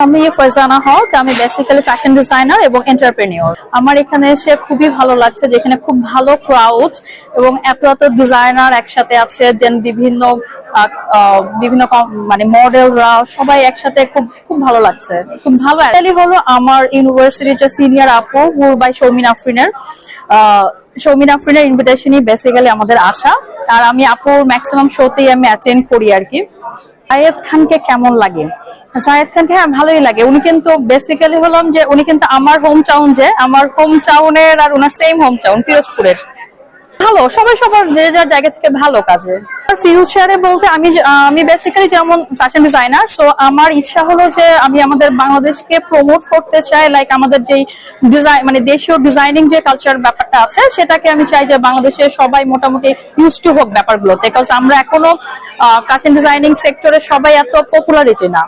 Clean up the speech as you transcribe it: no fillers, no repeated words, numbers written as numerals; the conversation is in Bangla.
আমি ফারজানা হক, আমি বেসিক্যালি ফ্যাশন ডিজাইনার এবং এন্টারপ্রেনিউর। আমার এখানে এসে খুবই ভালো লাগছে, যেখানে খুব ভালো ক্রাউড এবং এত এত ডিজাইনার একসাথে আছে, দেন বিভিন্ন বিভিন্ন মানে মডেলরা সবাই একসাথে, খুব খুব ভালো লাগছে, খুব ভালো। অ্যাকচুয়ালি হলো আমার ইউনিভার্সিটির সিনিয়র আপু বাই শৌমিন আফরিনের ইনভিটেশনই বেসিক্যালি আমাদের আসা। আর আমি আপুর ম্যাক্সিমাম শোতেই আমি অ্যাটেন্ড করি আর কি। জায়েদ খানকে কেমন লাগে? জায়েদ খানকে হ্যাঁ ভালোই লাগে। উনি কিন্তু বেসিক্যালি হলাম যে উনি কিন্তু আমার হোম টাউনের আর ওনার সেম হোম টাউন পিরোজপুরের। ভালো, সবাই সবার যে যার জায়গা থেকে ভালো কাজে। ফিউচারে বলতে আমি বেসিক্যালি যেমন ফ্যাশন ডিজাইনার, সো আমার ইচ্ছা হলো যে আমি আমাদের বাংলাদেশকে প্রমোট করতে চাই। লাইক আমাদের যেই ডিজাইন মানে দেশীয় ডিজাইনিং যে কালচার ব্যাপারটা আছে, সেটাকে আমি চাই যে বাংলাদেশে সবাই মোটামুটি ইউজ টু হোক ব্যাপারগুলোতে। বিকজ আমরা এখনো ফ্যাশন ডিজাইনিং সেক্টরে সবাই এত পপুলারিটি না।